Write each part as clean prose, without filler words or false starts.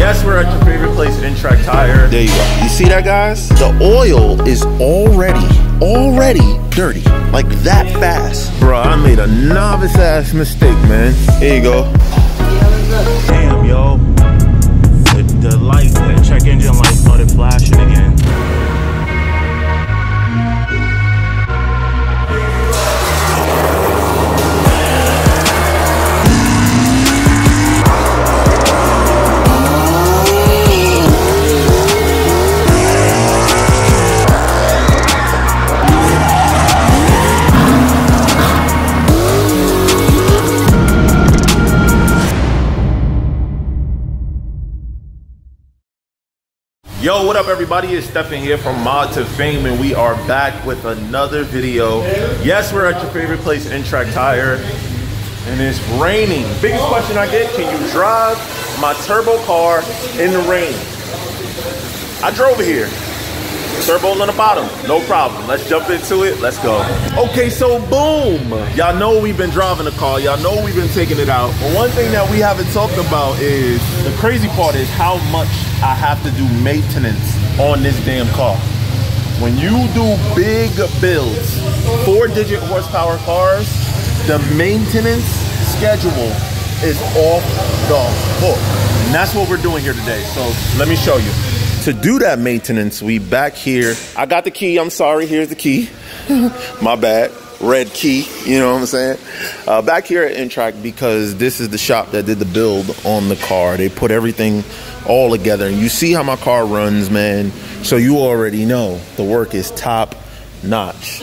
Yes, we're at your favorite place, Intrac Tire. There you go. You see that, guys? The oil is already dirty. Like that fast. Bro, I made a novice ass mistake, man. Here you go. Damn, yo. The light, that check engine light started flashing again. Yo, what up everybody? It's Stephen here from Mod to Fame, and we are back with another video. Yes, we're at your favorite place, Intrac Tire, and it's raining. Biggest question I get, can you drive my turbo car in the rain? I drove here. Turbo's on the bottom, no problem. Let's jump into it, let's go. Okay, so boom. Y'all know we've been driving the car. Y'all know we've been taking it out. But one thing that we haven't talked about is, the crazy part is how much I have to do maintenance on this damn car. When you do big builds, 4-digit horsepower cars, the maintenance schedule is off the hook. And that's what we're doing here today. So let me show you. To do that maintenance, we back here. I got the key, I'm sorry, here's the key. My bad, red key, you know what I'm saying? Back here at Intrac, because this is the shop that did the build on the car. They put everything all together, and you see how my car runs, man. So you already know the work is top notch.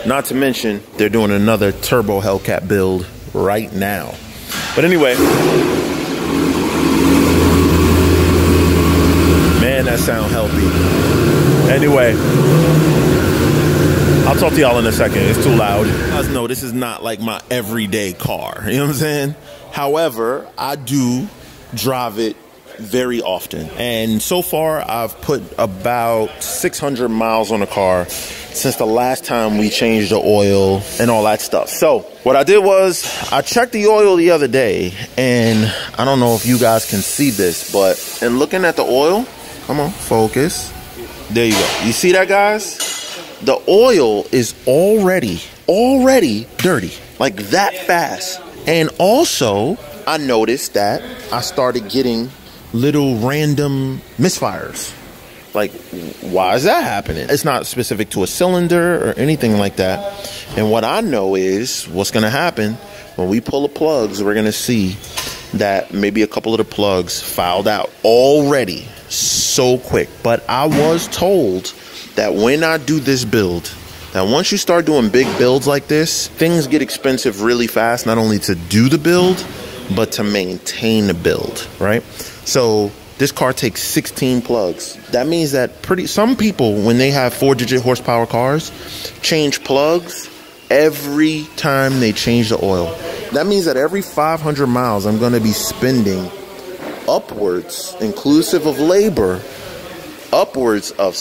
Not to mention, they're doing another turbo Hellcat build right now. But anyway, man, that sound healthy. Anyway, I'll talk to y'all in a second. It's too loud. You guys know this is not like my everyday car. You know what I'm saying? However, I do drive it very often. And so far, I've put about 600 miles on the car since the last time we changed the oil and all that stuff. So what I did was I checked the oil the other day, and I don't know if you guys can see this, but in looking at the oil, come on, focus. There you go. You see that, guys? The oil is already dirty, like that fast. And also, I noticed that I started getting little random misfires. Like, why is that happening? It's not specific to a cylinder or anything like that. And what I know is what's going to happen when we pull the plugs, we're going to see that maybe a couple of the plugs fouled out already so quick. But I was told that when I do this build, that once you start doing big builds like this, things get expensive really fast, not only to do the build, but to maintain the build, right? So this car takes 16 plugs. That means that some people, when they have 4-digit horsepower cars, change plugs every time they change the oil. That means that every 500 miles, I'm going to be spending upwards, inclusive of labor, upwards of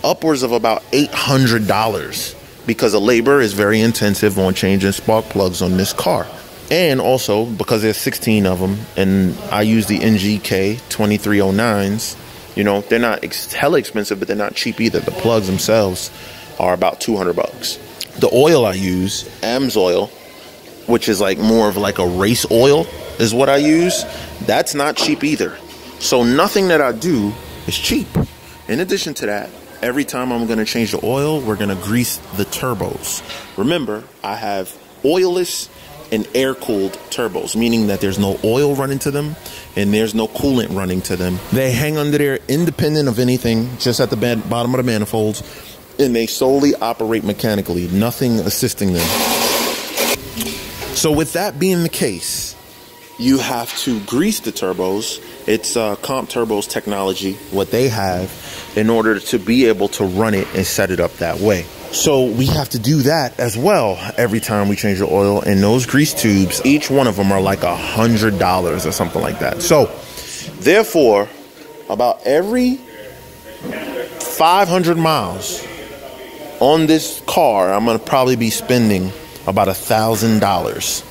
upwards of about $800, because the labor is very intensive on changing spark plugs on this car. And also, because there's 16 of them, and I use the NGK 2309s, you know, they're not hella expensive, but they're not cheap either. The plugs themselves are about 200 bucks. The oil I use, AMSOIL, which is like more of like a race oil, is what I use. That's not cheap either. So nothing that I do is cheap. In addition to that, every time I'm going to change the oil, we're going to grease the turbos. Remember, I have oilless and air-cooled turbos, meaning that there's no oil running to them and there's no coolant running to them. They hang under there independent of anything, just at the bottom of the manifolds, and they solely operate mechanically, nothing assisting them. So with that being the case, you have to grease the turbos. It's Comp Turbo's technology, what they have, in order to be able to run it and set it up that way. So we have to do that as well every time we change the oil. And those grease tubes, each one of them are like $100 or something like that. So therefore, about every 500 miles on this car, I'm going to probably be spending about $1,000.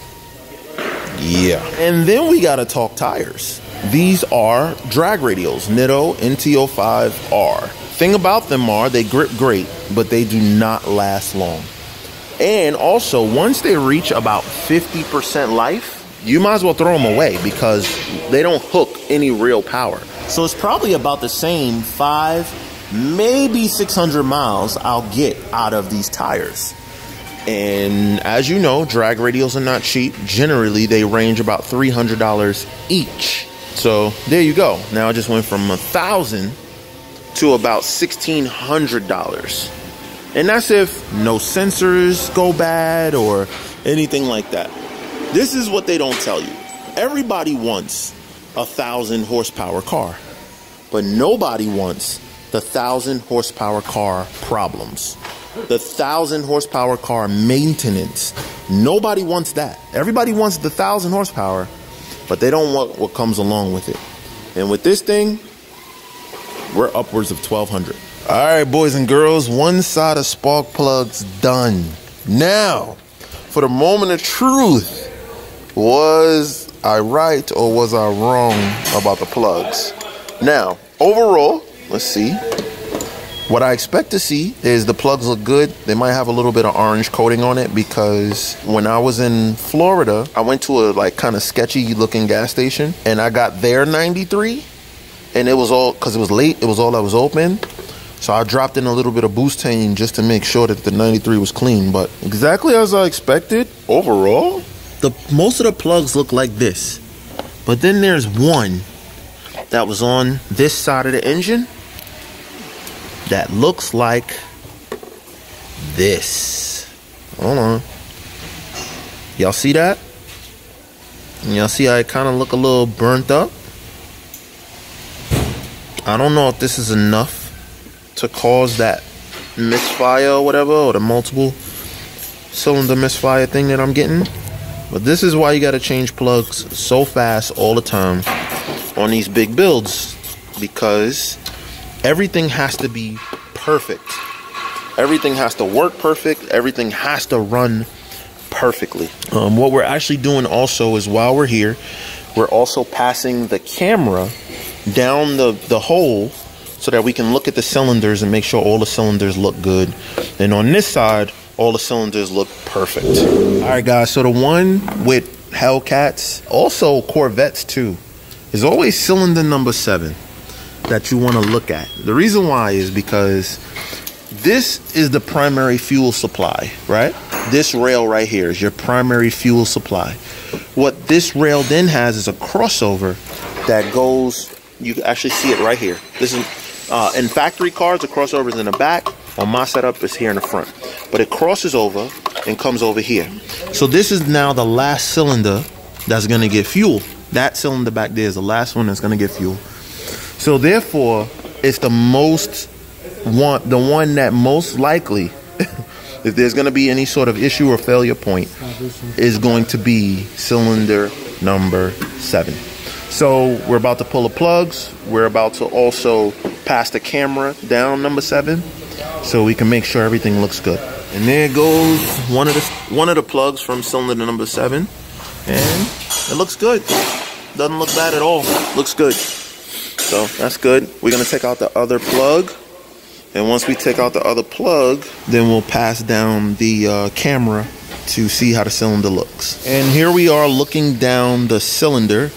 Yeah. And then we gotta talk tires. These are drag radials, Nitto NT05R. Thing about them are they grip great, but they do not last long. And also, once they reach about 50% life, you might as well throw them away because they don't hook any real power. So it's probably about the same 5, maybe 600 miles I'll get out of these tires. And as you know, drag radials are not cheap. Generally, they range about $300 each. So there you go. Now I just went from $1,000 to about $1,600. And that's if no sensors go bad or anything like that. This is what they don't tell you. Everybody wants a 1,000 horsepower car, but nobody wants the 1,000 horsepower car problems. The 1,000 horsepower car maintenance. Nobody wants that. Everybody wants the 1,000 horsepower, but they don't want what comes along with it. And with this thing, we're upwards of 1,200. All right, boys and girls, one side of spark plugs done. Now, for the moment of truth, was I right or was I wrong about the plugs? Now, overall, let's see. What I expect to see is the plugs look good. They might have a little bit of orange coating on it because when I was in Florida, I went to a like kind of sketchy looking gas station and I got their 93 and it was all, because it was late, it was all that was open. So I dropped in a little bit of butane just to make sure that the 93 was clean. But exactly as I expected, overall, most of the plugs look like this. But then there's one that was on this side of the engine that looks like this. Hold on. Y'all see that? Y'all see how it kind of look a little burnt up? I don't know if this is enough to cause that misfire or whatever, or the multiple cylinder misfire thing that I'm getting. But this is why you got to change plugs so fast all the time on these big builds, because everything has to be perfect. Everything has to work perfect. Everything has to run perfectly. What we're actually doing also is while we're here, we're also passing the camera down the hole so that we can look at the cylinders and make sure all the cylinders look good. And on this side, all the cylinders look perfect. All right, guys, so the one with Hellcats, also Corvettes too, is always cylinder number 7 that you want to look at. The reason why is because this is the primary fuel supply, right? This rail right here is your primary fuel supply. What this rail then has is a crossover that goes, you can actually see it right here. This is in factory cars, the crossover is in the back. On my setup, it's here in the front. But it crosses over and comes over here. So this is now the last cylinder that's going to get fuel. That cylinder back there is the last one that's going to get fuel. So therefore, it's the one that most likely, if there's going to be any sort of issue or failure point, is going to be cylinder number 7. So we're about to pull the plugs. We're about to also pass the camera down number 7 so we can make sure everything looks good. And there goes one of the plugs from cylinder number 7, and it looks good. Doesn't look bad at all. Looks good. So that's good. We're gonna take out the other plug, and once we take out the other plug, then we'll pass down the camera to see how the cylinder looks. And here we are looking down the cylinder,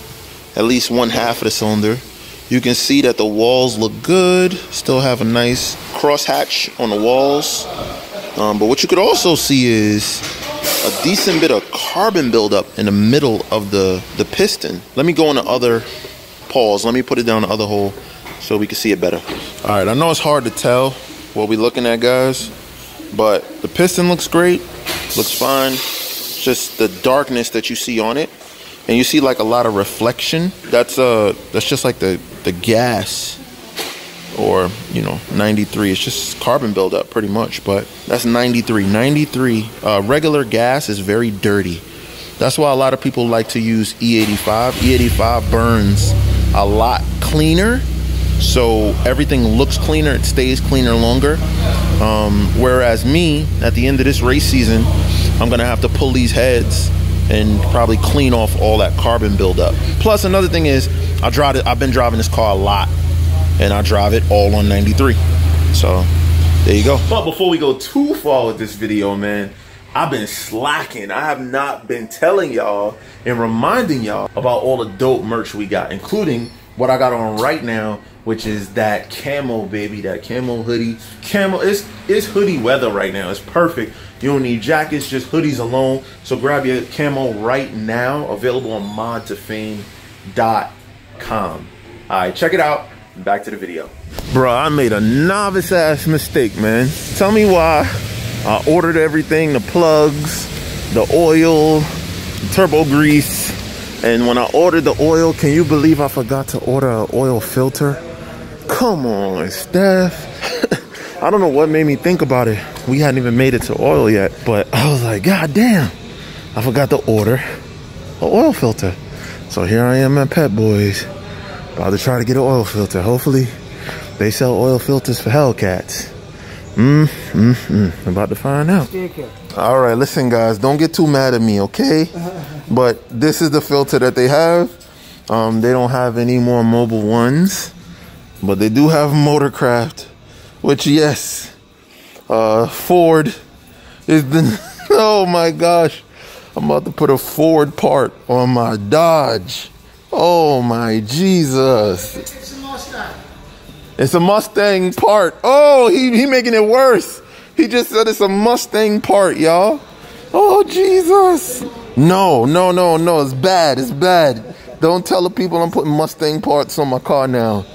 at least one half of the cylinder. You can see that the walls look good. Still have a nice crosshatch on the walls. But what you could also see is a decent bit of carbon buildup in the middle of the piston. Let me go on the other pause. Let me put it down the other hole so we can see it better. All right, I know it's hard to tell what we're looking at, guys, but the piston looks great, looks fine. It's just the darkness that you see on it, and you see like a lot of reflection. That's just like the gas, or 93. It's just carbon buildup pretty much, but that's 93. Regular gas is very dirty. That's why a lot of people like to use E85. E85 burns a lot cleaner, so everything looks cleaner, it stays cleaner longer. Whereas me, at the end of this race season, I'm gonna have to pull these heads and probably clean off all that carbon buildup. Plus, another thing is, I've been driving this car a lot, and I drive it all on 93. So there you go. But before we go too far with this video, man, I've been slacking. I have not been telling y'all and reminding y'all about all the dope merch we got, including what I got on right now, which is that camo, baby, that camo hoodie. Camo, it's hoodie weather right now. It's perfect. You don't need jackets, just hoodies alone. So grab your camo right now, available on modtofame.com. All right, check it out. Back to the video. Bro, I made a novice ass mistake, man. Tell me why I ordered everything, the plugs, the oil, the turbo grease. And when I ordered the oil, can you believe I forgot to order an oil filter? Come on, Steph. I don't know what made me think about it. We hadn't even made it to oil yet, but I was like, God damn, I forgot to order an oil filter. So here I am at Pep Boys, about to try to get an oil filter. Hopefully they sell oil filters for Hellcats. I'm about to find out. All right, listen guys, don't get too mad at me, okay? But this is the filter that they have. They don't have any more mobile ones, but they do have Motorcraft, which yes, Ford is the, oh my gosh. I'm about to put a Ford part on my Dodge. Oh my Jesus. It's a Mustang. It's a Mustang part. Oh, he making it worse. He just said it's a Mustang part, y'all. Oh, Jesus. No, it's bad, it's bad. Don't tell the people I'm putting Mustang parts on my car now.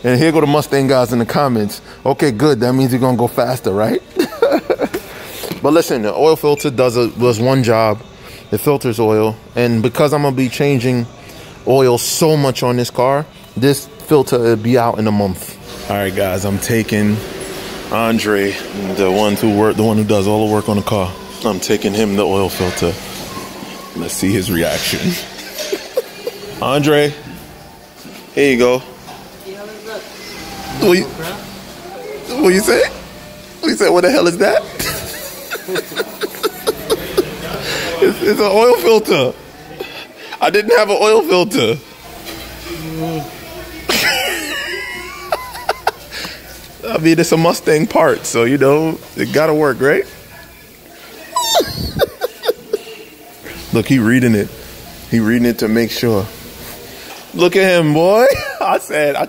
And here go the Mustang guys in the comments. Okay, good, that means you're gonna go faster, right? But listen, the oil filter does one job. It filters oil. And because I'm gonna be changing oil so much on this car, this filter will be out in a month. All right, guys, I'm taking Andre, the one who does all the work on the car. I'm taking him the oil filter. Let's see his reaction. Andre, here you go. What you say? What you say? What the hell is that? It's an oil filter. I didn't have an oil filter. I mean, it's a Mustang part, so you know, it gotta work, right? Look, he reading it. He reading it to make sure. Look at him, boy. I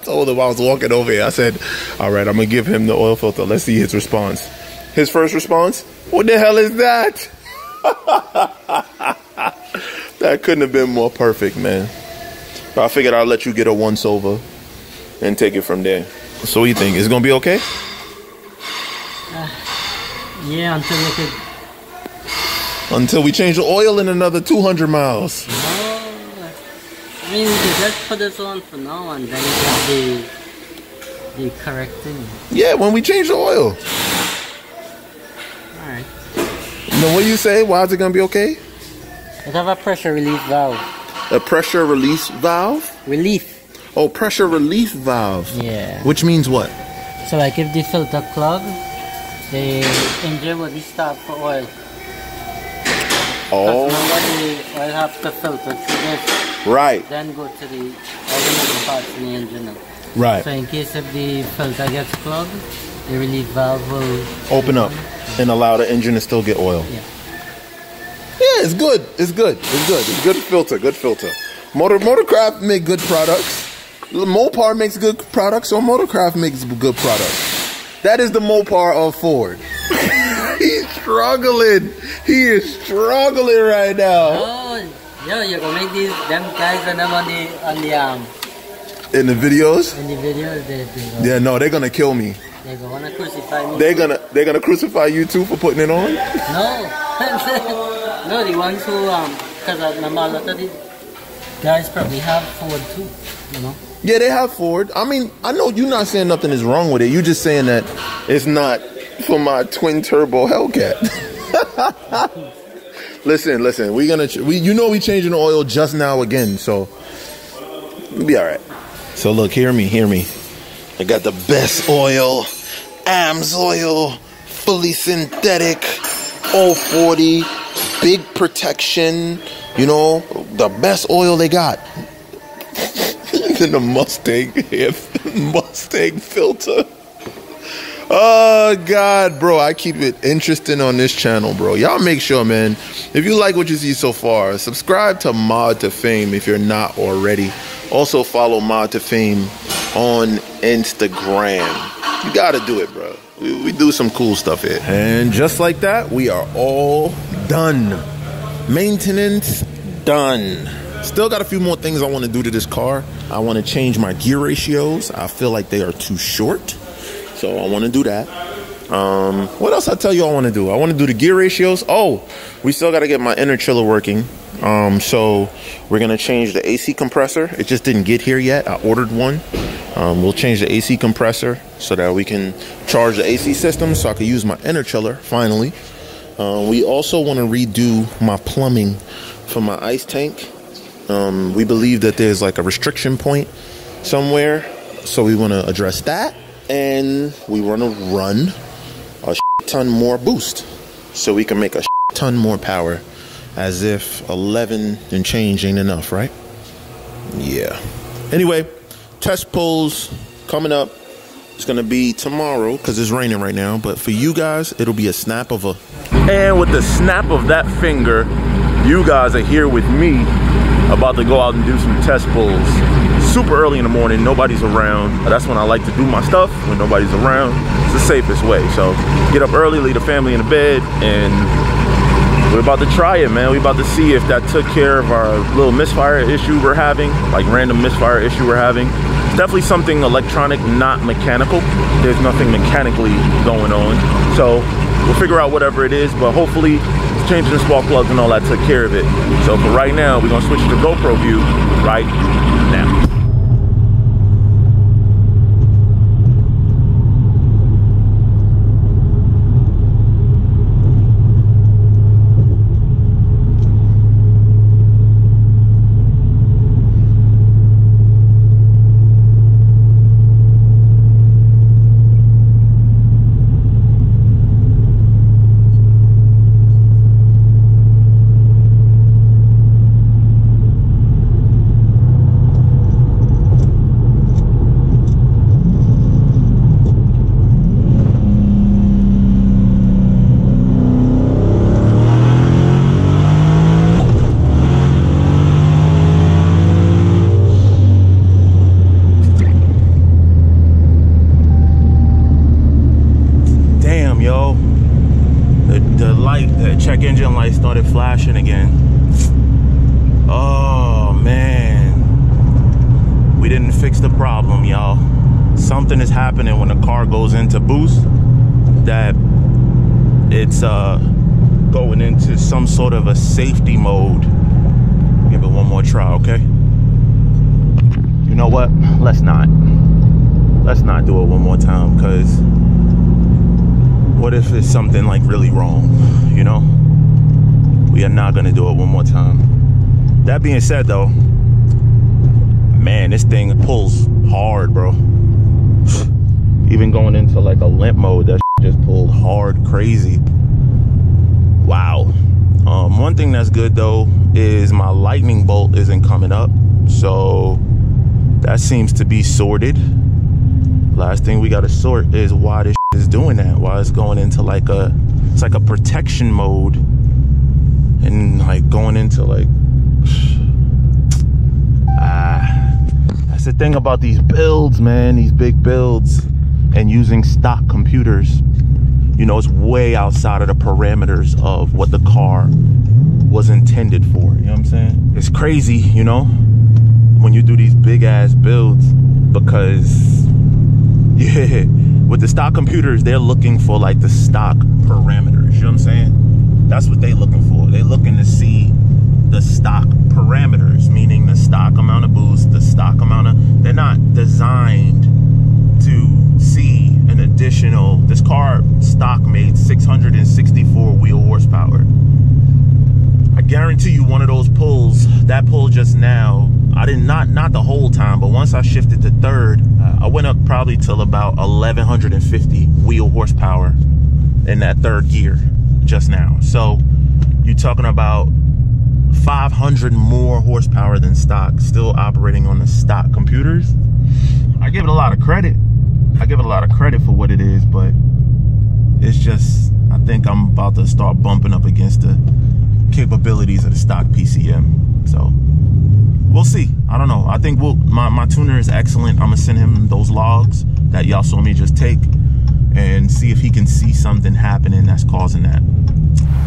told him I was walking over here. I said, all right, I'm gonna give him the oil filter. Let's see his response. His first response, what the hell is that? That couldn't have been more perfect, man. But I figured I'll let you get a once over and take it from there. So what do you think? Is it gonna be okay? Yeah, until we change the oil in another 200 miles. No, I mean, we can just put this on for now and then it will be correcting. Yeah, when we change the oil. Alright. No, what do you say? Why is it gonna be okay? It have a pressure relief valve. A pressure release valve? Relief. Oh, pressure relief valve. Yeah. Which means what? So like if the filter clog, the engine will start for oil. Oh. Remember the oil have to filter through this. Right. Then go to the other parts in the engine. Right. So in case if the filter gets clogged, the relief valve will open up and allow the engine to still get oil. Yeah. Yeah, it's good. It's good. It's good. It's good filter. Good filter. Motorcraft make good products. Mopar makes good products, or Motorcraft makes good products. That is the Mopar of Ford. He's struggling. He is struggling right now. Oh, yo, you're gonna make them guys and them on the in the videos. In the videos, they yeah, no, they're gonna kill me. They're gonna crucify me. They're gonna crucify you too for putting it on. No, no, the ones who because I remember a lot of the guys probably have Ford too, you know. Yeah, they have Ford. I mean, I know you're not saying nothing is wrong with it. You're just saying that it's not for my twin turbo Hellcat. Listen. You know we changing the oil just now again, so we'll be all right. So look, hear me. I got the best oil, AMSOIL, fully synthetic, 040, big protection, You know, the best oil they got. In the Mustang filter. Oh, God, bro. I keep it interesting on this channel, bro. Y'all make sure, man, if you like what you see so far, subscribe to Mod to Fame if you're not already. Also, follow Mod to Fame on Instagram. You got to do it, bro. We do some cool stuff here. And just like that, we are all done. Maintenance done. Still got a few more things I want to do to this car. I want to change my gear ratios. I feel like they are too short. So I want to do that. What else I tell you I want to do? I want to do the gear ratios. Oh, we still got to get my inner chiller working. So we're going to change the AC compressor. It just didn't get here yet. I ordered one. We'll change the AC compressor so that we can charge the AC system so I can use my inner chiller finally. We also want to redo my plumbing for my ice tank. We believe that there's like a restriction point somewhere. So we want to address that. And we want to run a ton more boost so we can make a ton more power, as if 11 and change ain't enough, right? Yeah. Anyway, test pulls coming up. It's going to be tomorrow because it's raining right now. But for you guys, it'll be a snap of a... And with the snap of that finger, you guys are here with me about to go out and do some test pulls. Super early in the morning, nobody's around. That's when I like to do my stuff, when nobody's around. It's the safest way. So get up early, leave the family in the bed, and we're about to try it, man. We're about to see if that took care of our little misfire issue we're having, like random misfire issue we're having. It's definitely something electronic, not mechanical. There's nothing mechanically going on. So we'll figure out whatever it is, but hopefully changing the spark plugs and all that took care of it. So for right now, we're gonna switch to GoPro view right now. Check engine light started flashing again. Oh man, we didn't fix the problem, y'all. Something is happening when the car goes into boost, that it's going into some sort of a safety mode. Give it one more try, okay? You know what, let's not do it one more time, because what if it's something like really wrong, you know? We are not gonna do it one more time. That being said though, man, this thing pulls hard, bro. Even going into like a limp mode, that just pulled hard, crazy. Wow. One thing that's good though is my lightning bolt isn't coming up, so that seems to be sorted. Last thing we gotta sort is why this is doing that, why it's going into like it's like a protection mode, and like going into like that's the thing about these builds, man, these big builds and using stock computers. You know, it's way outside of the parameters of what the car was intended for. You know what I'm saying? It's crazy, you know, when you do these big ass builds, because yeah, with the stock computers, they're looking for like the stock parameters. You know what I'm saying? That's what they're looking for. They're looking to see the stock parameters, meaning the stock amount of boost, the stock amount of, they're not designed to see an additional, this car stock made 664 wheel horsepower. I guarantee you one of those pulls, that pull just now, I did not the whole time, but once I shifted to third, I went up probably till about 1150 wheel horsepower in that third gear just now. So you're talking about 500 more horsepower than stock, still operating on the stock computers. I give it a lot of credit. I give it a lot of credit for what it is, but it's just, I think I'm about to start bumping up against the capabilities of the stock PCM. So we'll see. I don't know. I think my tuner is excellent. I'm gonna send him those logs that y'all saw me just take and see if he can see something happening that's causing that.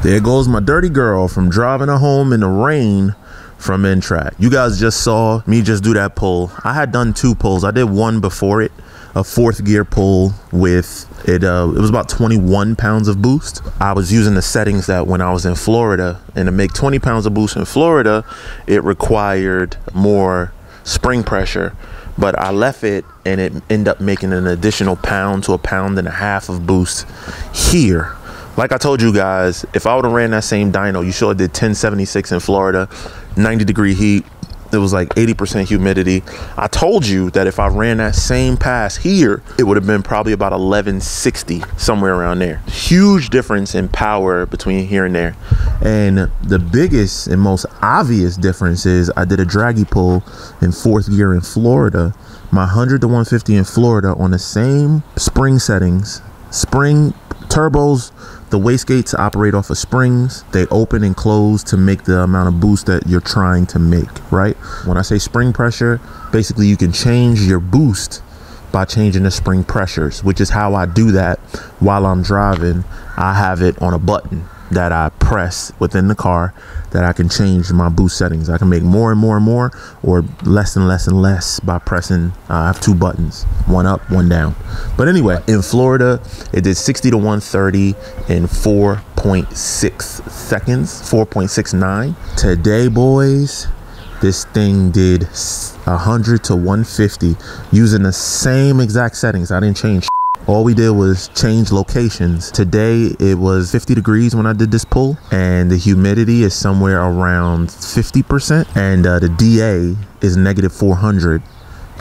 There goes my dirty girl from driving her home in the rain from N-Track. You guys just saw me just do that pull. I had done 2 pulls. I did one before it, a 4th gear pull with it. It was about 21 pounds of boost. I was using the settings that when I was in Florida, and to make 20 pounds of boost in Florida, it required more spring pressure. But I left it and it ended up making an additional pound to 1.5 pounds of boost here. Like I told you guys, if I would have ran that same dyno, you saw it did 1076 in Florida, 90-degree heat. It was like 80% humidity. I told you that if I ran that same pass here, it would have been probably about 1160, somewhere around there. Huge difference in power between here and there. And the biggest and most obvious difference is I did a draggy pull in 4th gear in Florida. My 100 to 150 in Florida on the same spring settings. Spring turbos, the wastegates operate off of springs. They open and close to make the amount of boost that you're trying to make, right? When I say spring pressure, basically you can change your boost by changing the spring pressures, which is how I do that while I'm driving. I have it on a button that I press within the car that I can change my boost settings. I can make more and more and more, or less and less and less by pressing. I have 2 buttons, one up, one down. But anyway, in Florida, it did 60 to 130 in 4.6 seconds, 4.69. Today, boys, this thing did 100 to 150 using the same exact settings. I didn't change. All we did was change locations. Today it was 50 degrees when I did this pull, and the humidity is somewhere around 50%, and the DA is negative 400.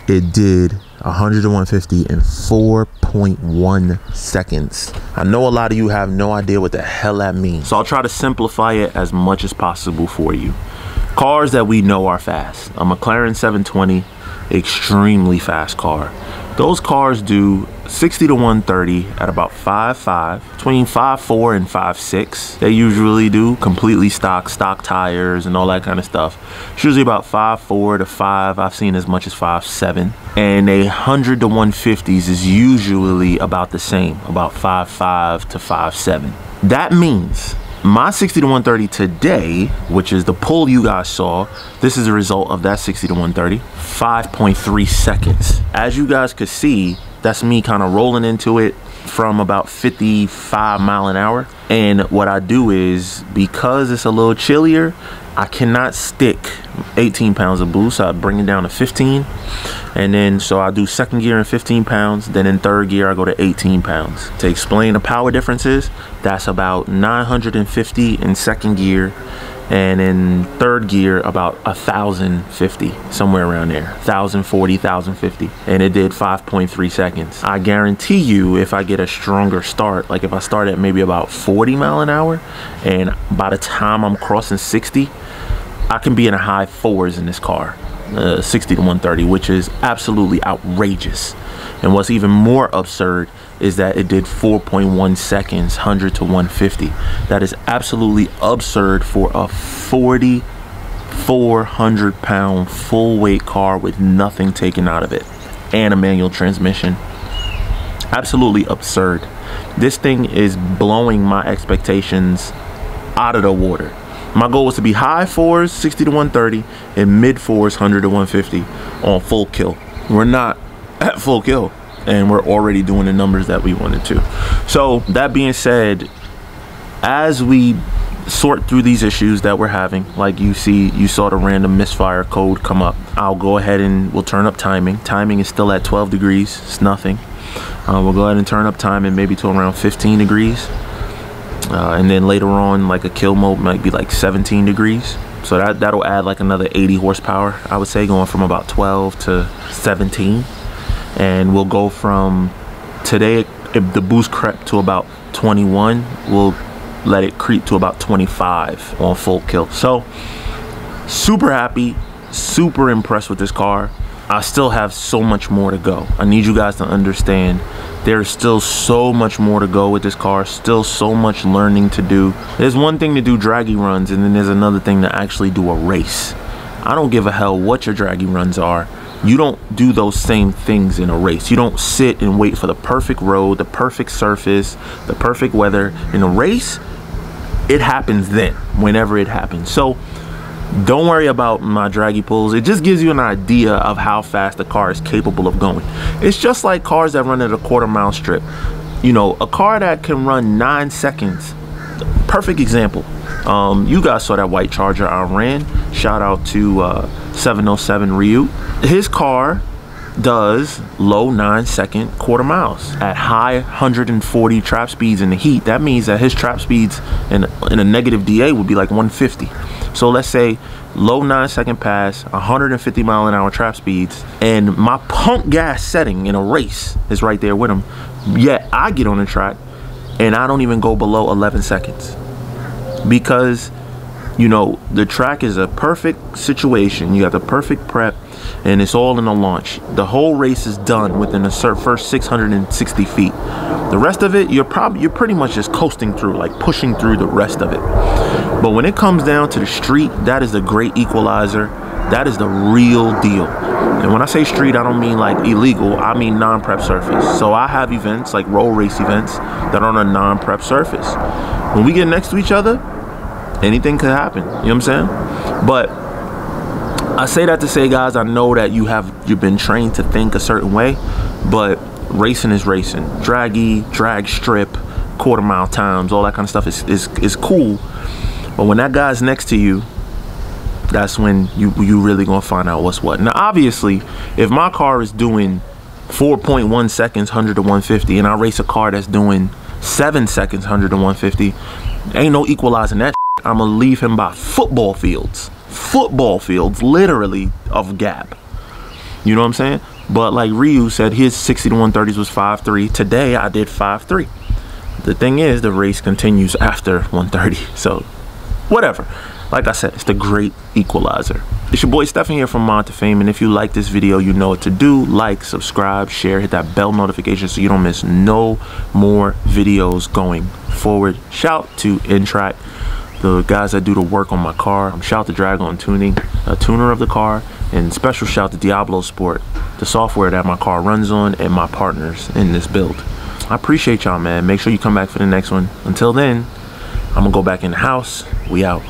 It did 100 to 150 in 4.1 seconds. I know a lot of you have no idea what the hell that means, so I'll try to simplify it as much as possible for you. Cars that we know are fast. A McLaren 720, extremely fast car. Those cars do 60 to 130 at about 5.5, between 5.4 and 5.6. They usually do completely stock tires and all that kind of stuff. It's usually about 5.4 to 5. I've seen as much as 5.7. And a 100 to 150s is usually about the same, about 5.5 to 5.7. That means my 60 to 130 today, which is the pull you guys saw, this is a result of that 60 to 130, 5.3 seconds. As you guys could see, that's me kind of rolling into it from about 55 mile an hour. And what I do is, because it's a little chillier, I cannot stick 18 pounds of boost. I bring it down to 15. And then, so I do 2nd gear in 15 pounds. Then in 3rd gear, I go to 18 pounds. To explain the power differences, that's about 950 in 2nd gear. And in 3rd gear, about 1,050, somewhere around there, 1,040, 1,050. And it did 5.3 seconds. I guarantee you, if I get a stronger start, like if I start at maybe about 40 mile an hour, and by the time I'm crossing 60, I can be in the high 4s in this car, 60 to 130, which is absolutely outrageous. And what's even more absurd is that it did 4.1 seconds, 100 to 150. That is absolutely absurd for a 4,400 pound full weight car with nothing taken out of it and a manual transmission. Absolutely absurd. This thing is blowing my expectations out of the water. My goal was to be high 4s, 60 to 130, and mid 4s, 100 to 150 on full kill. We're not at full kill, and we're already doing the numbers that we wanted to. So that being said, as we sort through these issues that we're having, like you saw the random misfire code come up, I'll go ahead and we'll turn up timing. Timing is still at 12 degrees. It's nothing. We'll go ahead and turn up timing maybe to around 15 degrees. And then later on, like a kill mode might be like 17 degrees. So that'll add like another 80 horsepower, I would say, going from about 12 to 17. And we'll go from today, if the boost crept to about 21, we'll let it creep to about 25 on full kill. So Super happy, super impressed with this car. I still have so much more to go. I need you guys to understand there's still so much more to go with this car, still so much learning to do. There's one thing to do draggy runs, and then there's another thing to actually do a race. I don't give a hell what your draggy runs are. You don't do those same things in a race. You don't sit and wait for the perfect road, the perfect surface, the perfect weather. In a race, it happens then, whenever it happens. So don't worry about my draggy pulls. It just gives you an idea of how fast the car is capable of going. It's just like cars that run at a quarter-mile strip. You know, a car that can run 9 seconds. Perfect example. You guys saw that white Charger I ran. Shout out to 707 Ryu. His car does low 9-second quarter miles at high 140 trap speeds in the heat. That means that his trap speeds in a negative DA would be like 150. So let's say low 9-second pass, 150 mile an hour trap speeds, and my pump gas setting in a race is right there with him. Yet I get on the track and I don't even go below 11 seconds because, you know, the track is a perfect situation. You got the perfect prep, and it's all in the launch. The whole race is done within the first 660 feet. The rest of it, you're pretty much just coasting through, like pushing through the rest of it. But when it comes down to the street, that is the great equalizer. That is the real deal. And when I say street, I don't mean like illegal. I mean non-prep surface. So I have events like roll race events that are on a non-prep surface. When we get next to each other, anything could happen. You know what I'm saying? But I say that to say, guys, I know that you've been trained to think a certain way, but racing is racing. Draggy, drag strip, quarter-mile times, all that kind of stuff is cool. But when that guy's next to you, that's when you really gonna find out what's what. Now, obviously, if my car is doing 4.1 seconds, 100 to 150, and I race a car that's doing 7 seconds, 100 to 150, ain't no equalizing that. I'm gonna leave him by football fields, literally, of gap. You know what I'm saying? But like Ryu said, his 60 to 130s was 5.3. Today I did 5.3. The thing is, the race continues after 130. So whatever. Like I said, it's the great equalizer. It's your boy Stephen here from Mod to Fame, and if you like this video, you know what to do. Like, subscribe, share, hit that bell notification so you don't miss no more videos going forward. Shout to N-Track, the guys that do the work on my car. Shout to Dragon Tuning, a tuner of the car, and special shout to Diablo Sport, the software that my car runs on, and my partners in this build. I appreciate y'all, man. Make sure you come back for the next one. Until then, I'm gonna go back in the house. We out.